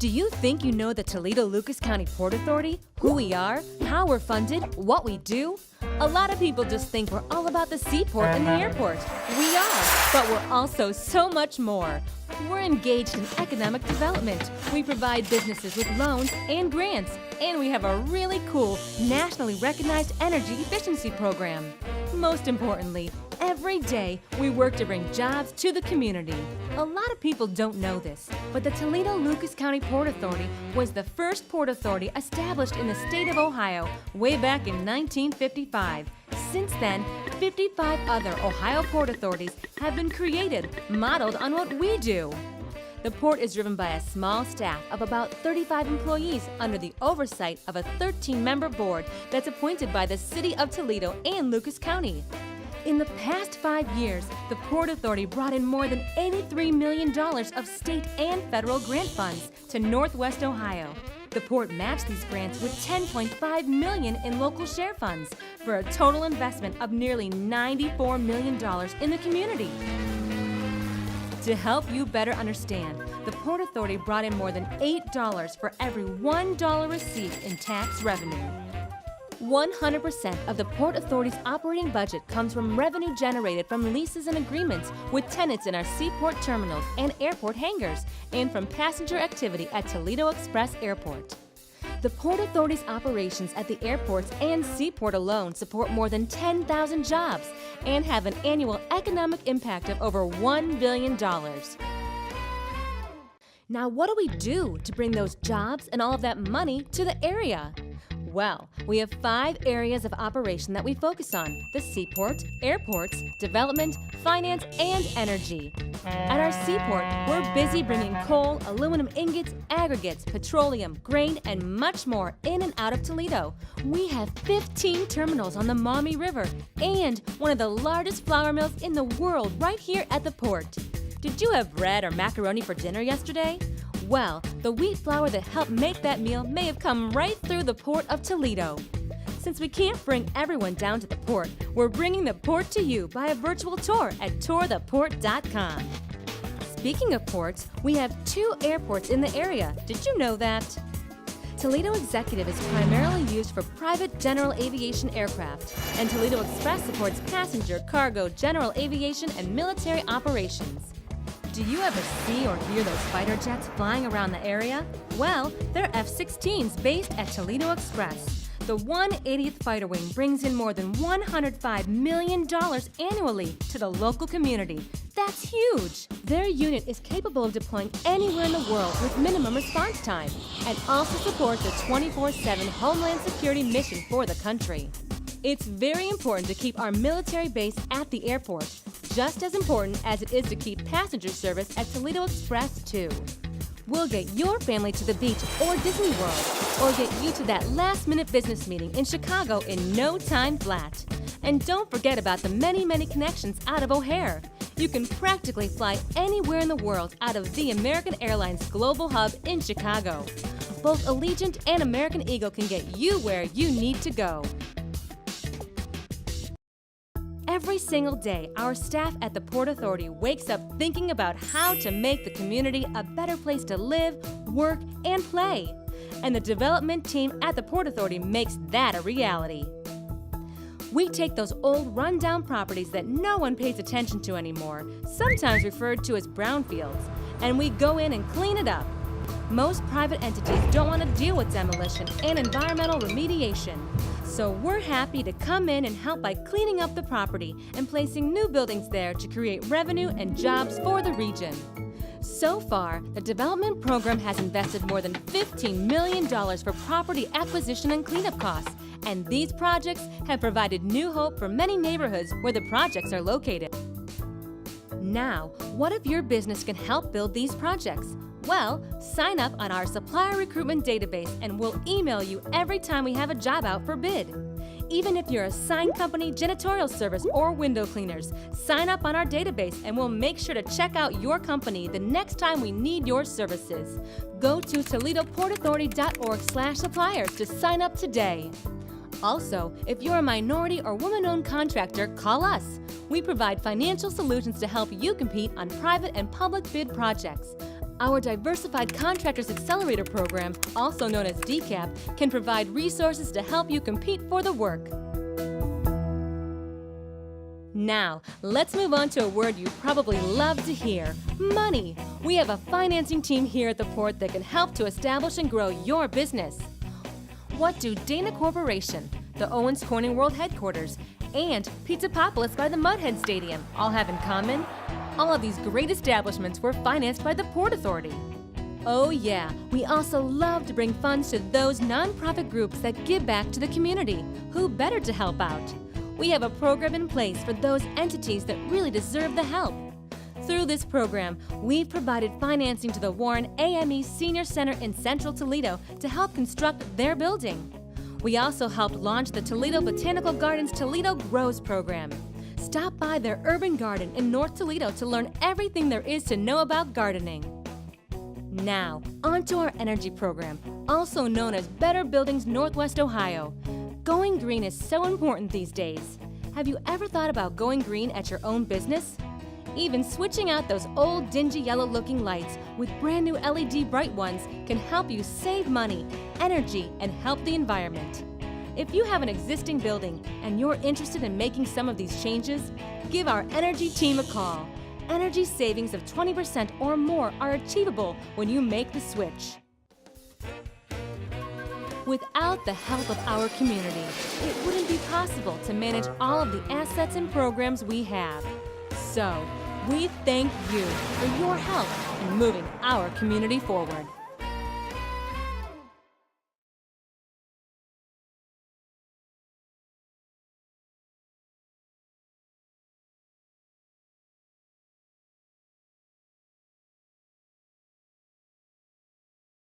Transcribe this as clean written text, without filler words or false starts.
Do you think you know the Toledo-Lucas County Port Authority? Who we are? How we're funded? What we do? A lot of people just think we're all about the seaport and the airport. We are, but we're also so much more. We're engaged in economic development. We provide businesses with loans and grants. And we have a really cool, nationally recognized energy efficiency program. Most importantly, every day we work to bring jobs to the community. A lot of people don't know this, but the Toledo-Lucas County Port Authority was the first port authority established in the state of Ohio way back in 1955. Since then, 55 other Ohio port authorities have been created, modeled on what we do. The port is driven by a small staff of about 35 employees under the oversight of a 13-member board that's appointed by the City of Toledo and Lucas County. In the past 5 years, the Port Authority brought in more than $83 million of state and federal grant funds to Northwest Ohio. The port matched these grants with $10.5 million in local share funds for a total investment of nearly $94 million in the community. To help you better understand, the Port Authority brought in more than $8 for every $1 received in tax revenue. 100% of the Port Authority's operating budget comes from revenue generated from leases and agreements with tenants in our seaport terminals and airport hangars, and from passenger activity at Toledo Express Airport. The Port Authority's operations at the airports and seaport alone support more than 10,000 jobs and have an annual economic impact of over $1 billion. Now, what do we do to bring those jobs and all of that money to the area? Well, we have 5 areas of operation that we focus on: the seaport, airports, development, finance, and energy. At our seaport, we're busy bringing coal, aluminum ingots, aggregates, petroleum, grain, and much more in and out of Toledo. We have 15 terminals on the Maumee River and one of the largest flour mills in the world right here at the port. Did you have bread or macaroni for dinner yesterday? Well, the wheat flour that helped make that meal may have come right through the Port of Toledo. Since we can't bring everyone down to the port, we're bringing the port to you by a virtual tour at tourtheport.com. Speaking of ports, we have 2 airports in the area. Did you know that? Toledo Executive is primarily used for private general aviation aircraft, and Toledo Express supports passenger, cargo, general aviation, and military operations. Do you ever see or hear those fighter jets flying around the area? Well, they're F-16s based at Toledo Express. The 180th Fighter Wing brings in more than $105 million annually to the local community. That's huge! Their unit is capable of deploying anywhere in the world with minimum response time, and also supports a 24/7 Homeland Security mission for the country. It's very important to keep our military base at the airport, just as important as it is to keep passenger service at Toledo Express too. We'll get your family to the beach or Disney World, or get you to that last-minute business meeting in Chicago in no time flat. And don't forget about the many, many connections out of O'Hare. You can practically fly anywhere in the world out of the American Airlines Global Hub in Chicago. Both Allegiant and American Eagle can get you where you need to go. Every single day, our staff at the Port Authority wakes up thinking about how to make the community a better place to live, work, and play. And the development team at the Port Authority makes that a reality. We take those old, run-down properties that no one pays attention to anymore, sometimes referred to as brownfields, and we go in and clean it up. Most private entities don't want to deal with demolition and environmental remediation. So we're happy to come in and help by cleaning up the property and placing new buildings there to create revenue and jobs for the region. So far, the development program has invested more than $15 million for property acquisition and cleanup costs, and these projects have provided new hope for many neighborhoods where the projects are located. Now, what if your business can help build these projects? Well, sign up on our Supplier Recruitment database and we'll email you every time we have a job out for bid. Even if you're a sign company, janitorial service, or window cleaners, sign up on our database and we'll make sure to check out your company the next time we need your services. Go to toledoportauthority.org/suppliers to sign up today. Also, if you're a minority or woman-owned contractor, call us. We provide financial solutions to help you compete on private and public bid projects. Our Diversified Contractors Accelerator program, also known as DCAP, can provide resources to help you compete for the work. Now, let's move on to a word you probably love to hear: money. We have a financing team here at the Port that can help to establish and grow your business. What do Dana Corporation, the Owens Corning World Headquarters, and Pizzapopolis by the Mudhead Stadium all have in common? All of these great establishments were financed by the Port Authority. Oh yeah, we also love to bring funds to those nonprofit groups that give back to the community. Who better to help out? We have a program in place for those entities that really deserve the help. Through this program, we've provided financing to the Warren AME Senior Center in Central Toledo to help construct their building. We also helped launch the Toledo Botanical Gardens Toledo Grows program. Stop by their urban garden in North Toledo to learn everything there is to know about gardening. Now, on to our energy program, also known as Better Buildings Northwest Ohio. Going green is so important these days. Have you ever thought about going green at your own business? Even switching out those old dingy yellow-looking lights with brand new LED bright ones can help you save money, energy, and help the environment. If you have an existing building and you're interested in making some of these changes, give our energy team a call. Energy savings of 20% or more are achievable when you make the switch. Without the help of our community, it wouldn't be possible to manage all of the assets and programs we have. So, we thank you for your help in moving our community forward.